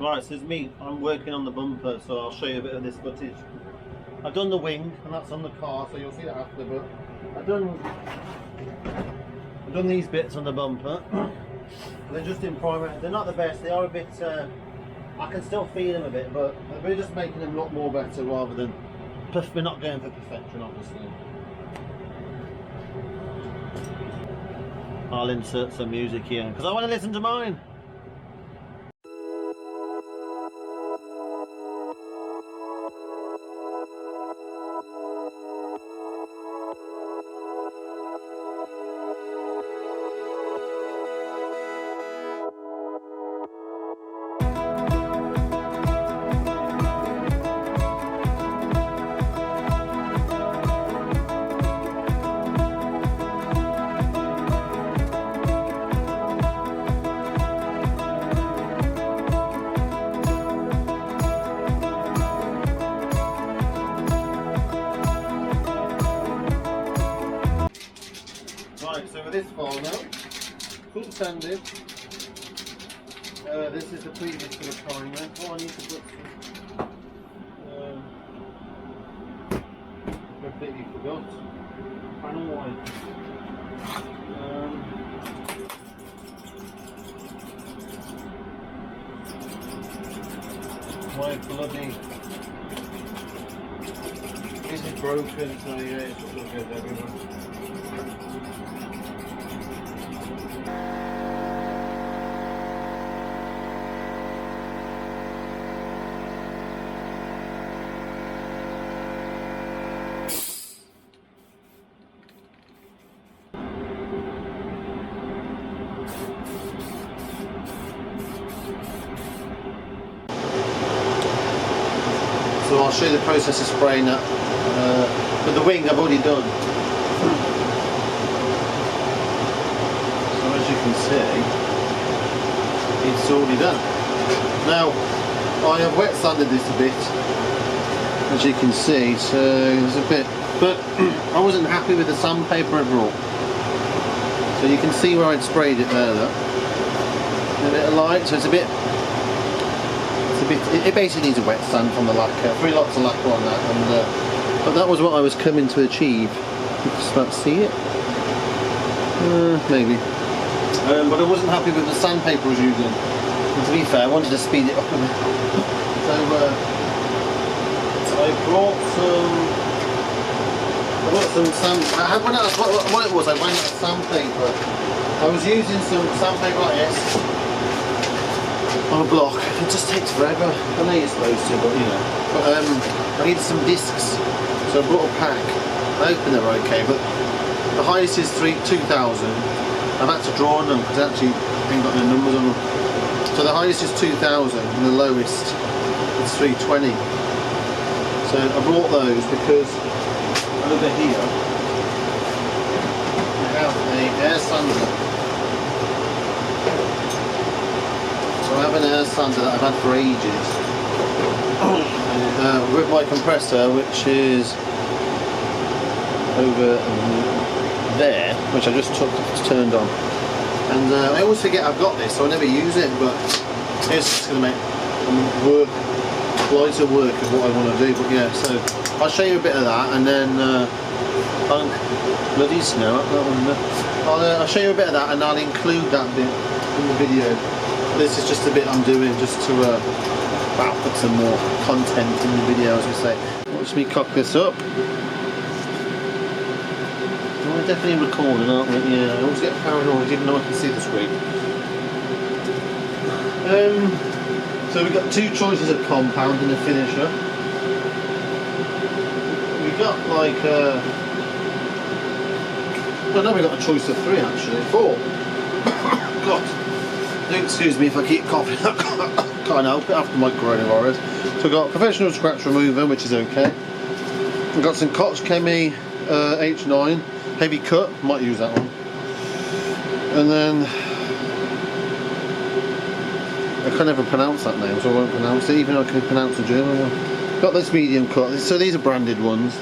Right, so it's me. I'm working on the bumper, so I'll show you a bit of this footage. I've done the wing, and that's on the car, so you'll see that after. But I've done these bits on the bumper. They're just in primer. They're not the best. They are a bit. I can still feel them a bit, but we're just making them look more better rather than. We're not going for perfection, obviously. I'll insert some music here because I want to listen to mine. So with this file now, full sanded. This is the previous for the primer. Oh, I need to put some. Completely forgot. Panel white. My bloody. This is broken, so yeah, it's just going to go everywhere. So I'll show you the process of spraying that. But the wing I've already done. So as you can see, it's already done. Now I have wet sanded this a bit, as you can see. So there's a bit, but I wasn't happy with the sandpaper I brought. So you can see where I'd sprayed it there. Look. A bit of light, so it's a bit. It basically needs a wet sand from the lacquer, 3 lots of lacquer on that, and but that was what I was coming to achieve. You can start to see it, maybe. But I wasn't happy with the sandpaper I was using. And to be fair, I wanted to speed it up a bit. So I brought some sand. What it was, I ran out of sandpaper. I was using some sandpaper like this. On a block. It just takes forever. I know you're supposed to, but you know. But I needed some discs, so I brought a pack. I hope they're okay, but the highest is 2,000. I've had to draw on them because I actually ain't got no numbers on them. So the highest is 2,000 and the lowest is 320. So I brought those because over here I have an air sander. So I have an air sander that I've had for ages with my compressor, which is over there, which I just turned on. And I always forget I've got this, so I never use it, but it's going to make lighter work of what I want to do. But yeah, so I'll show you a bit of that, and then bloody snow up that one. I'll show you a bit of that, and I'll include that bit in the video. This is just a bit I'm doing just to put some more content in the video, as we say. Watch me cock this up. We're definitely recording, aren't we? Yeah, I always get paranoid even though I can see the screen. So we've got 2 choices of compound in the finisher. We've got like well, no, we've got a choice of 3 actually. 4. God. Excuse me if I keep coughing. Can't help it after my coronavirus. So we've got professional scratch remover, which is okay. We've got some Koch Chemie H9 heavy cut. Might use that one. And then I can't ever pronounce that name, so I won't pronounce it, even though I can pronounce the German one. Got this medium cut. So these are branded ones.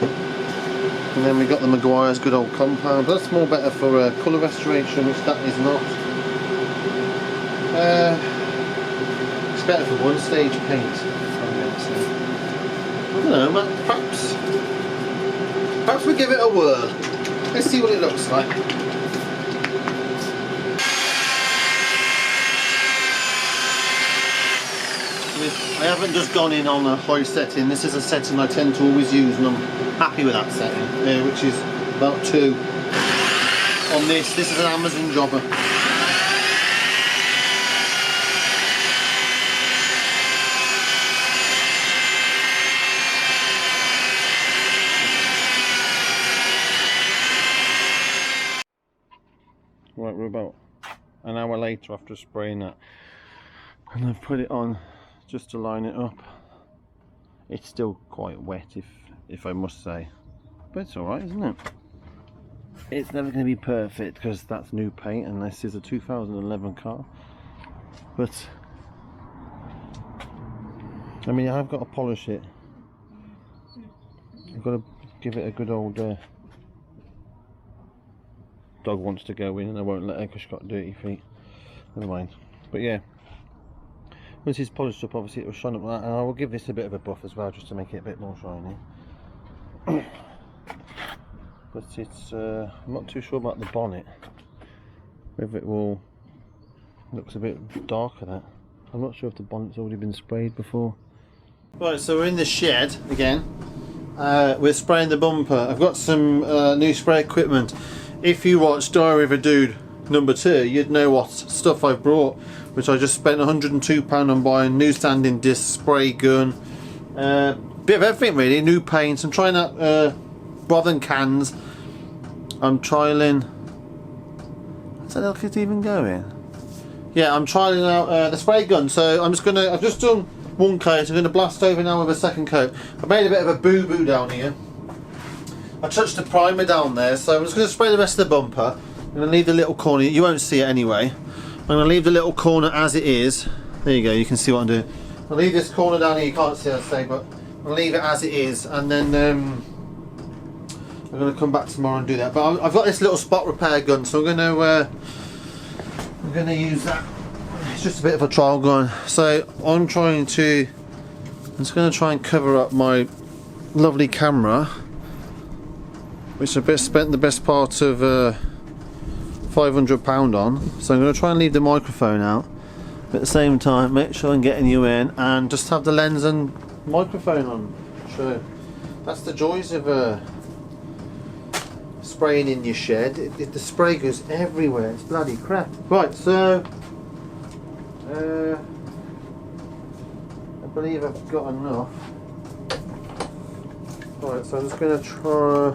And then we've got the Maguire's good old compound. That's more better for colour restoration, which that is not. It's better for one stage paint. I don't know, man, perhaps we give it a whirl. Let's see what it looks like. I haven't just gone in on a high setting. This is a setting I tend to always use, and I'm happy with that setting, which is about 2 on this. This is an Amazon jobber. Right, we're about an hour later after spraying that, and I've put it on just to line it up. It's still quite wet, if I must say, but it's alright, isn't it? It's never going to be perfect because that's new paint and this is a 2011 car, but I mean, I've got to polish it. I've got to give it a good old dog wants to go in and I won't let her because she's got dirty feet. Never mind. But yeah, once it's polished up, obviously it will shine up like that, and I will give this a bit of a buff as well just to make it a bit more shiny. But it's I'm not too sure about the bonnet, whether it will, looks a bit darker. That I'm not sure if the bonnet's already been sprayed before. Right, so we're in the shed again. We're spraying the bumper. I've got some new spray equipment. If you watch Diary of a Dude #2, you'd know what stuff I've brought, which I just spent £102 on buying. New standing disc, spray gun, bit of everything really, new paints. I'm trying out Brothen cans. I'm trialling, is that look it's even going? Yeah, I'm trialing out the spray gun. So I've just done one coat. I'm going to blast over now with a second coat. I made a bit of a boo-boo down here. I touched the primer down there, so I'm just going to spray the rest of the bumper. I'm going to leave the little corner, you won't see it anyway. I'm going to leave the little corner as it is. There you go, you can see what I'm doing. I'll leave this corner down here, you can't see it, I'd say, but I'll leave it as it is, and then I'm going to come back tomorrow and do that. But I've got this little spot repair gun, so I'm going to use that. It's just a bit of a trial gun. So I'm just going to try and cover up my lovely camera, which I've spent the best part of £500 on. So I'm going to try and leave the microphone out, but at the same time make sure I'm getting you in and just have the lens and microphone on. So that's the joys of spraying in your shed. The spray goes everywhere, it's bloody crap. Right, so I believe I've got enough. Right, so I'm just going to try.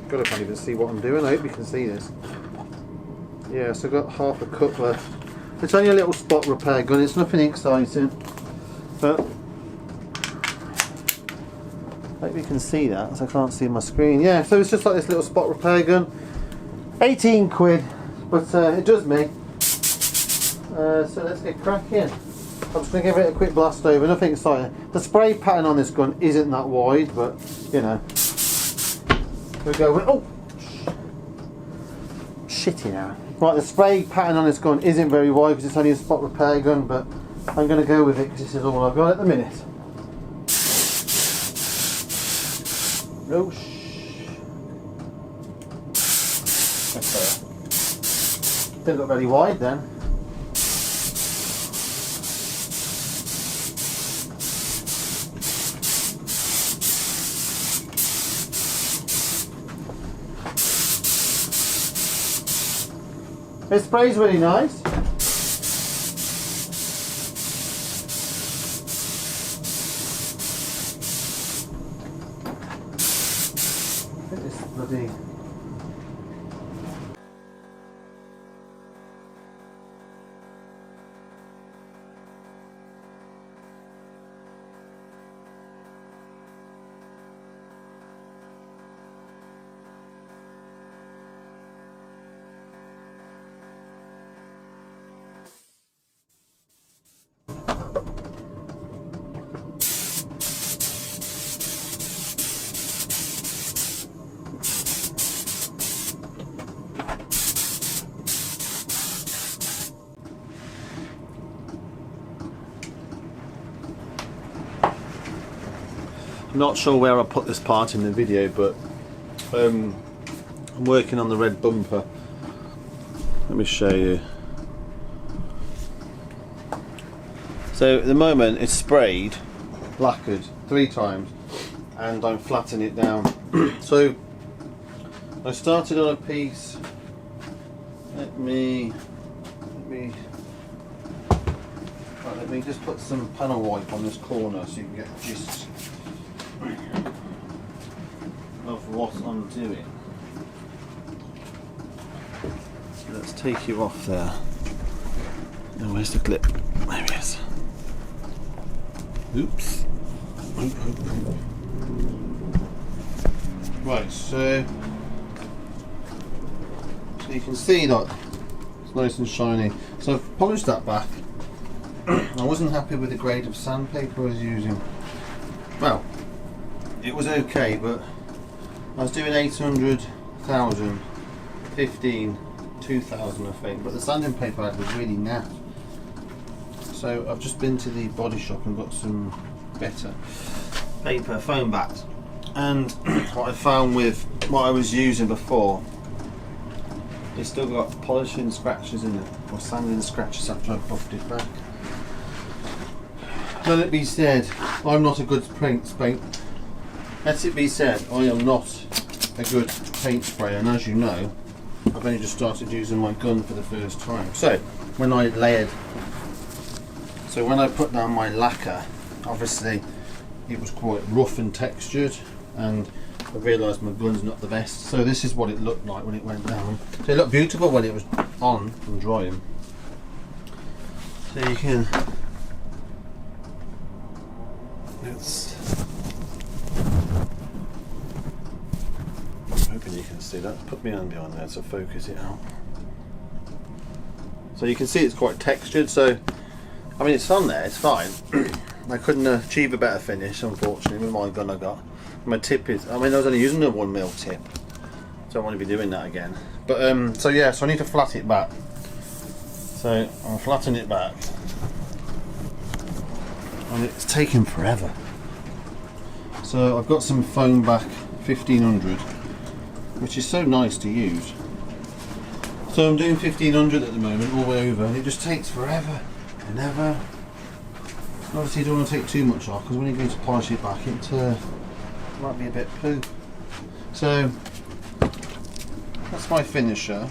God, I can't even see what I'm doing. I hope you can see this. Yeah, so I've got half a cup left. It's only a little spot repair gun, it's nothing exciting, but I hope you can see that, so I can't see my screen. Yeah, so it's just like this little spot repair gun. 18 quid, but it does me. So let's get cracking. I'm just going to give it a quick blast over, nothing exciting. The spray pattern on this gun isn't that wide, but you know. We'll go with, oh! Shitty now. Right, the spray pattern on this gun isn't very wide because it's only a spot repair gun, but I'm going to go with it because this is all I've got at the minute. Oh, didn't look very wide then. It sprays really nice. Look at this bloody. not sure where I put this part in the video, but I'm working on the red bumper. Let me show you. So at the moment it's sprayed, lacquered 3 times, and I'm flattening it down. So I started on a piece. Let me just put some panel wipe on this corner so you can get a gist of what I'm doing. So let's take you off there. Now where's the clip? There it is. Oops. Right, so you can see that it's nice and shiny. So I've polished that back. I wasn't happy with the grade of sandpaper I was using. Well, it was okay, but I was doing 800, 1000, 15, 2000 I think, but the sanding paper I had was really naff. So I've just been to the body shop and got some better paper, foam backed. And what I found with what I was using before, it's still got polishing scratches in it, or sanding scratches after I buffed it back. Let it be said, I'm not a good paint sprayer. Let it be said, I am not a good paint sprayer, and as you know, I've only just started using my gun for the first time. So when I put down my lacquer, obviously it was quite rough and textured, and I realised my gun's not the best. So this is what it looked like when it went down. So it looked beautiful when it was on and drying. So you can, I'm hoping you can see that. Put my hand behind there to focus it out. So you can see it's quite textured, so I mean it's on there, it's fine. I couldn't achieve a better finish unfortunately with my gun I got. My tip is, I mean I was only using a 1mm tip, so I want to be doing that again. But so yeah, so I need to flat it back. So I'm flattening it back, and it's taking forever. So I've got some foam back 1500, which is so nice to use. So I'm doing 1500 at the moment all the way over, and it just takes forever and ever. Obviously you don't want to take too much off, because when you're going to polish it back it might be a bit poo. So that's my finisher.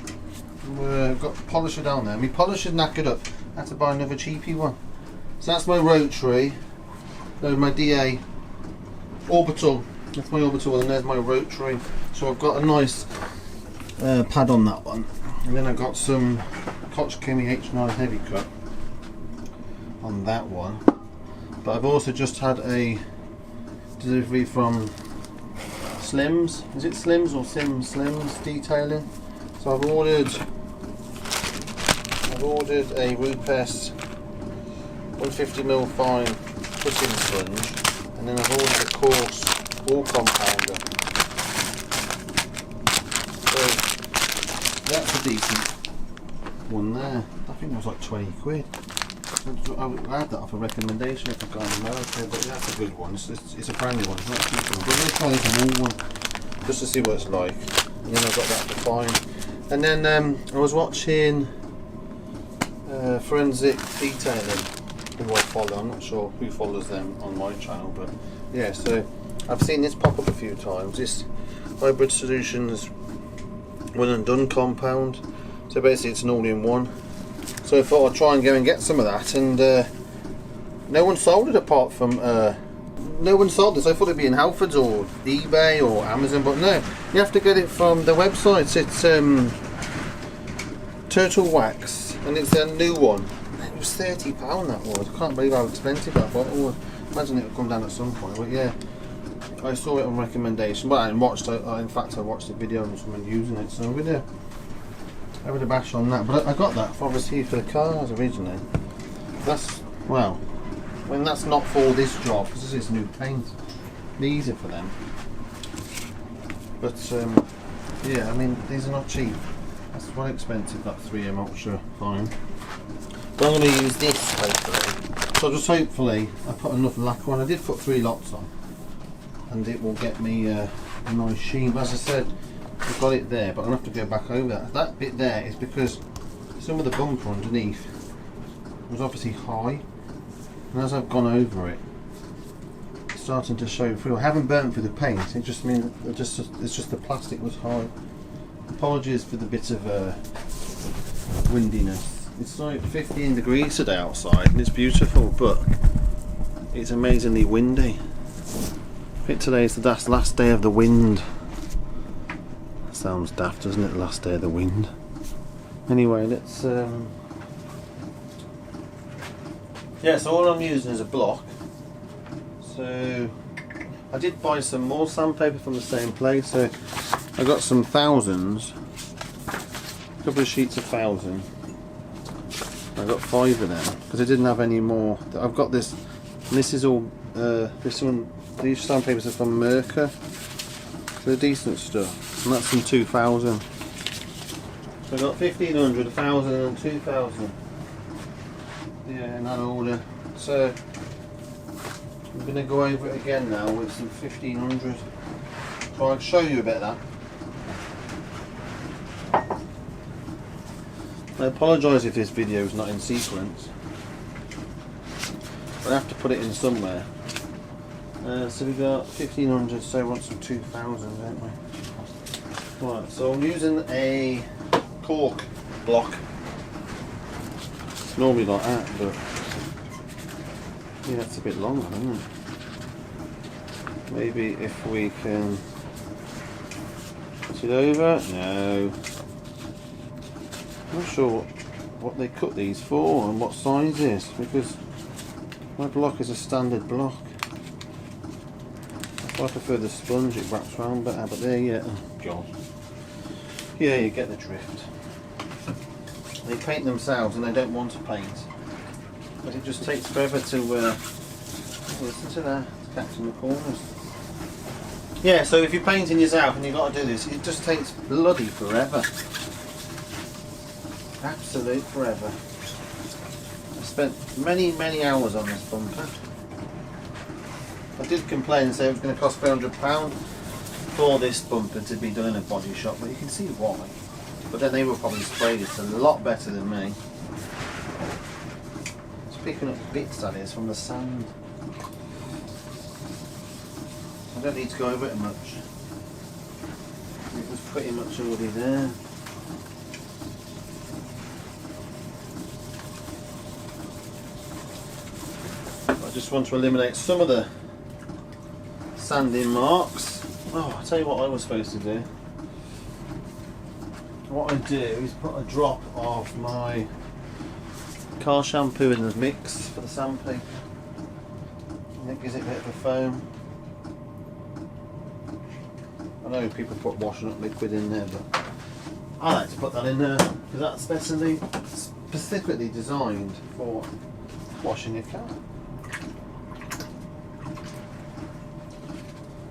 I've got polisher down there. My polisher knackered up. I had to buy another cheapy one. So that's my rotary. There's my DA orbital. That's my orbital, and there's my rotary. So I've got a nice pad on that one, and then I've got some Koch Chemie H9 heavy cut on that one. But I've also just had a delivery from Slims. Is it Slims or Slims Detailing? So I've ordered a Rupes 150mm fine putting sponge, and then I've ordered a coarse wall compounder. So that's a decent one there. I think it was like 20 quid. I would add that off a recommendation if I've gone in America, but that's a good one. It's a brand new one, it's not a cheap one. But I'm going to try this wall one just to see what it's like. And then I've got that to find. And then I was watching Forensic Detailing, who I follow. I'm not sure who follows them on my channel, but yeah, so I've seen this pop up a few times. This Hybrid Solutions one and done compound. So basically it's an all-in-one. So I thought I'd try and go and get some of that, and no one sold it apart from no one sold this. I thought it'd be in Halfords or eBay or Amazon, but no, you have to get it from the website. It's Turtle Wax, and it's a new one. It was £30 that was. I can't believe how expensive that was. I imagine it would come down at some point, but yeah, I saw it on recommendation. Well, I watched. In fact, I watched the video of someone using it, so I'm gonna have a bash on that. But I got that obviously for the cars originally. That's, well, when that's not for this job, because this is new paint, these are for them. But yeah, I mean these are not cheap. That's quite expensive, that 3M Ultra Fine. But I'm going to use this hopefully. So just hopefully I put enough lacquer on. I did put 3 lots on. and it will get me a nice sheen. But as I said, I've got it there, but I'll have to go back over that. That bit there is because some of the bumper underneath was obviously high, and as I've gone over it, it's starting to show through. I haven't burnt through the paint, it just means it's just the plastic was high. Apologies for the bit of windiness. It's like 15 degrees today outside and it's beautiful, but it's amazingly windy. I think today is the last day of the wind. Sounds daft, doesn't it? Last day of the wind. Anyway, let's yeah, so all I'm using is a block. So I did buy some more sandpaper from the same place, so I got some thousands, a couple of sheets of 1,000. I got 5 of them because I didn't have any more. I've got this, and this is all these sandpapers are from Mercer. They're decent stuff, and that's from 2,000. So I got 1,500, 1,000 and 2,000. Yeah, in that order. So I'm going to go over it again now with some 1,500. So I'll show you a bit of that. I apologise if this video is not in sequence, but I have to put it in somewhere. So we got 1,500, so we want some 2,000, don't we? Right, so I'm using a cork block. It's normally like that, but yeah, that's a bit longer, isn't it? Maybe if we can put it over. No. I'm not sure what they cut these for and what size is, because my block is a standard block. I prefer the sponge, it wraps around better, but there you go. Oh God. Yeah, you get the drift. They paint themselves and they don't want to paint, but it just takes forever to listen to that, it's catching the corners. Yeah, so if you're painting yourself and you've got to do this, it just takes bloody forever. Absolute forever. I spent many hours on this bumper. I did complain and say it was going to cost £300 for this bumper to be done in a body shop, but you can see why. But then they will probably spray this a lot better than me. It's picking up bits, that is, from the sand. I don't need to go over it much. It was pretty much already there. I just want to eliminate some of the sanding marks. Oh, I'll tell you what I was supposed to do. What I do is put a drop of my car shampoo in the mix for the sandpaper, and it gives it a bit of a foam. I know people put washing up liquid in there, but I like to put that in there because that's specifically designed for washing your car.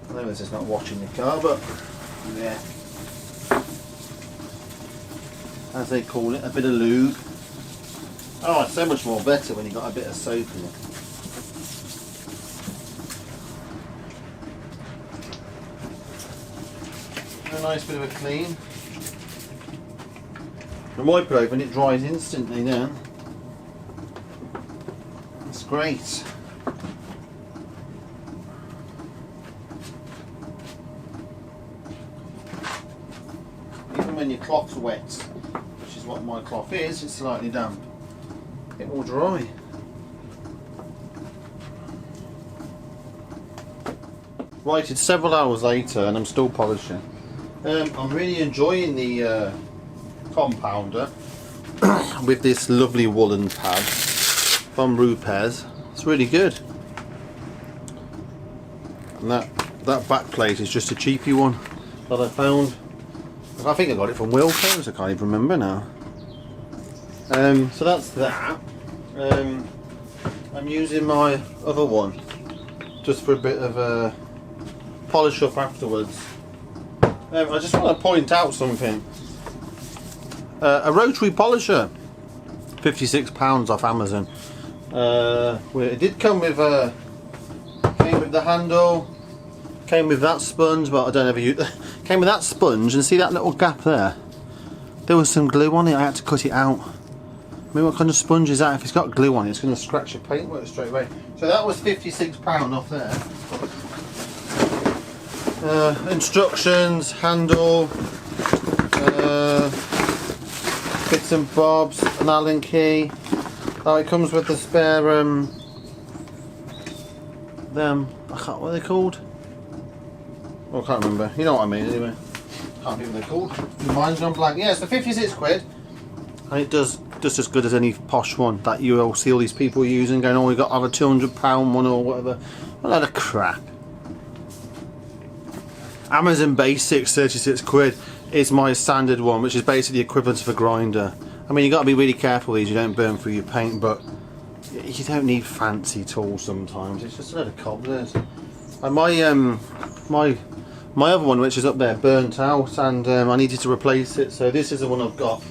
I know this is not washing your car, but yeah, as they call it, a bit of lube. Oh, it's so much more better when you've got a bit of soap in it. A nice bit of a clean. The wipe it over and it dries instantly now. It's great. Even when your cloth's wet, which is what my cloth is, it's slightly damp, it will dry. Right, it's several hours later and I'm still polishing. I'm really enjoying the compounder with this lovely woolen pad from Rupes. It's really good. And that back plate is just a cheapy one that I found. I think I got it from Wilco's, I can't even remember now. So that's that. I'm using my other one just for a bit of a polish up afterwards. I just want to point out something. A rotary polisher, £56 off Amazon. It did come with the handle, Came with that sponge, but I don't ever use. Came with that sponge, and see that little gap there? There was some glue on it. I had to cut it out. I mean, what kind of sponge is that? If it's got glue on it, it's going to scratch your paintwork straight away. So that was £56 off there. Instructions, handle, bits and bobs, an Allen key. Oh, it comes with the spare what are they called? Well, I can't remember. You know what I mean anyway. Can't think what they're called. My mind's gone blank. Yeah, it's the 56 quid. And it does just as good as any posh one that you will see all these people using, going, oh, we got to have a £200 one or whatever. A lot of crap. Amazon Basics, 36 quid, is my standard one, which is basically the equivalent of a grinder. I mean, you got to be really careful with these, you don't burn through your paint, but you don't need fancy tools sometimes. It's just a load of cobblers. And my other one, which is up there, burnt out, and I needed to replace it. So this is the one I've got.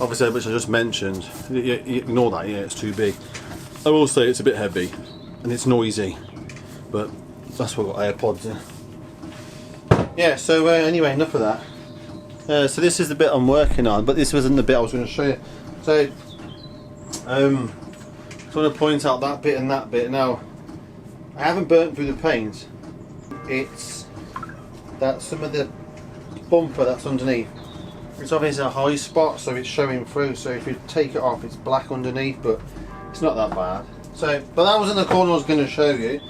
Obviously, which I just mentioned. You ignore that. Yeah, it's too big. I will say it's a bit heavy and it's noisy, but that's what I've got AirPods in. Yeah. So anyway, enough of that. So this is the bit I'm working on, but this wasn't the bit I was going to show you. So I just want to point out that bit and that bit. Now, I haven't burnt through the paint. It's that some of the bumper that's underneath, it's obviously a high spot, so it's showing through. So if you take it off, it's black underneath, but it's not that bad. So, but that wasn't the corner I was going to show you.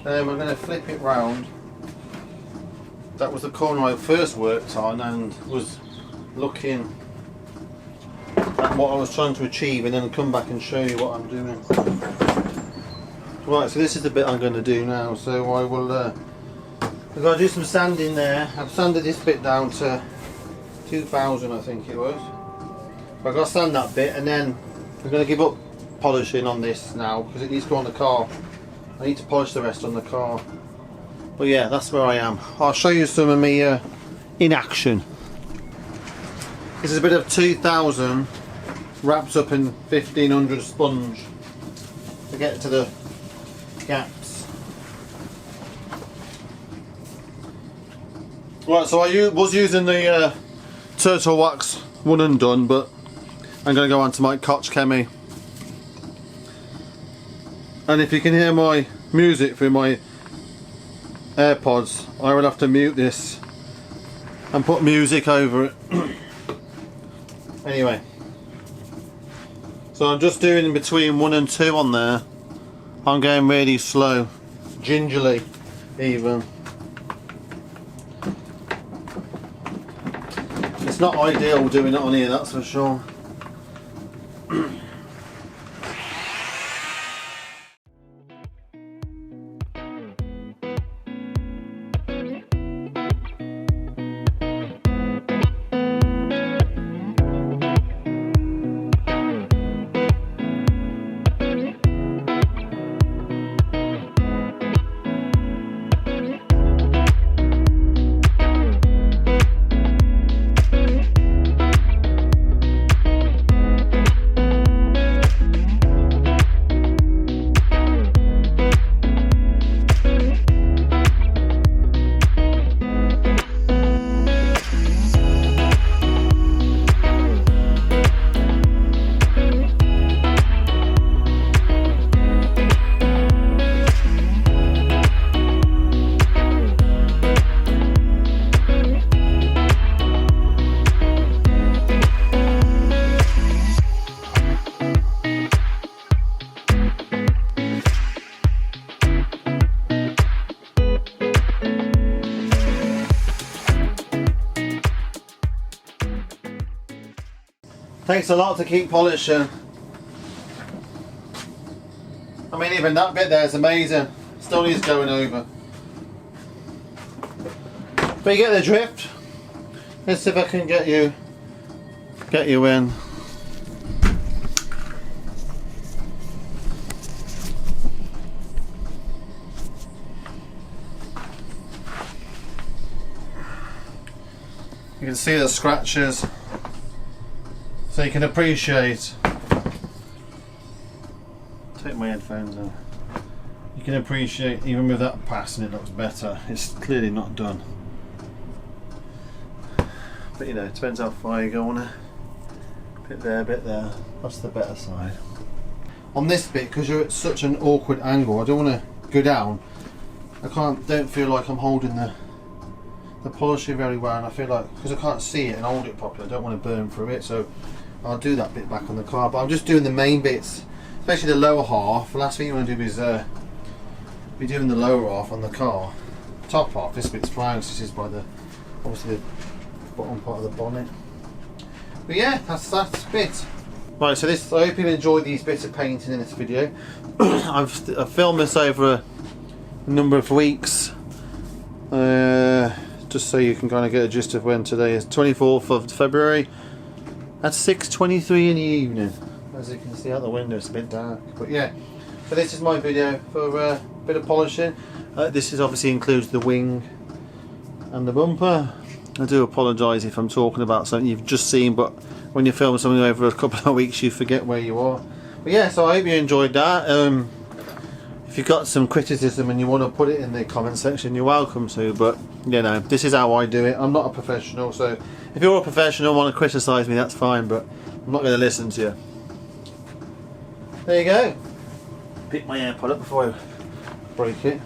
We're going to flip it round. That was the corner I first worked on and was looking at what I was trying to achieve, and then come back and show you what I'm doing. Right, so this is the bit I'm going to do now. So I will I've got to do some sanding there. I've sanded this bit down to 2000, I think it was. But I've got to sand that bit, and then I'm going to give up polishing on this now because it needs to go on the car. I need to polish the rest on the car. But yeah, that's where I am. I'll show you some of me in action. This is a bit of 2000 wrapped up in 1500 sponge to get to the gaps. Right, so I was using the Turtle Wax one and done, but I'm going to go on to my Koch Chemie. And if you can hear my music through my AirPods, I will have to mute this and put music over it. Anyway, so I'm just doing in between 1 and 2 on there. I'm going really slow, gingerly even. It's not ideal doing it on here, that's for sure. Takes a lot to keep polishing. I mean, even that bit there is amazing. Still needs going over. But you get the drift. Let's see if I can get you in. You can see the scratches, so you can appreciate. Take my headphones off. you can appreciate even with that passing it looks better. It's clearly not done. But you know, it depends how far you go on it. Bit there, bit there. That's the better side. On this bit, because you're at such an awkward angle, I don't want to go down. Don't feel like I'm holding the polisher very well, and I feel like, because I can't see it and hold it properly, I don't want to burn through it, so I'll do that bit back on the car. But I'm just doing the main bits, especially the lower half. The last thing you want to do is be doing the lower half on the car. Top half, this bit's fine, this is by the, obviously the bottom part of the bonnet. But yeah, that's that bit. Right, so this, I hope you've enjoyed these bits of painting in this video. I've filmed this over a number of weeks, just so you can kind of get a gist of when today is. 24th of February at 6:23 in the evening. As you can see out the window, it's a bit dark. But yeah, so this is my video for a bit of polishing. This is obviously includes the wing and the bumper. I do apologise if I'm talking about something you've just seen, but when you film something over a couple of weeks you forget where you are. But yeah, so I hope you enjoyed that. If you've got some criticism and you want to put it in the comment section, you're welcome to, but you know, this is how I do it. I'm not a professional, so if you're a professional and want to criticise me, that's fine, but I'm not going to listen to you. There you go. Pick my AirPod up before I break it.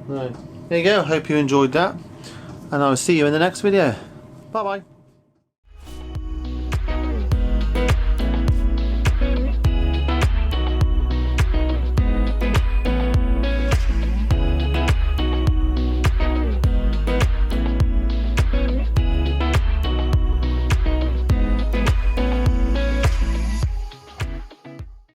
Right. There you go, hope you enjoyed that, and I'll see you in the next video. Bye bye.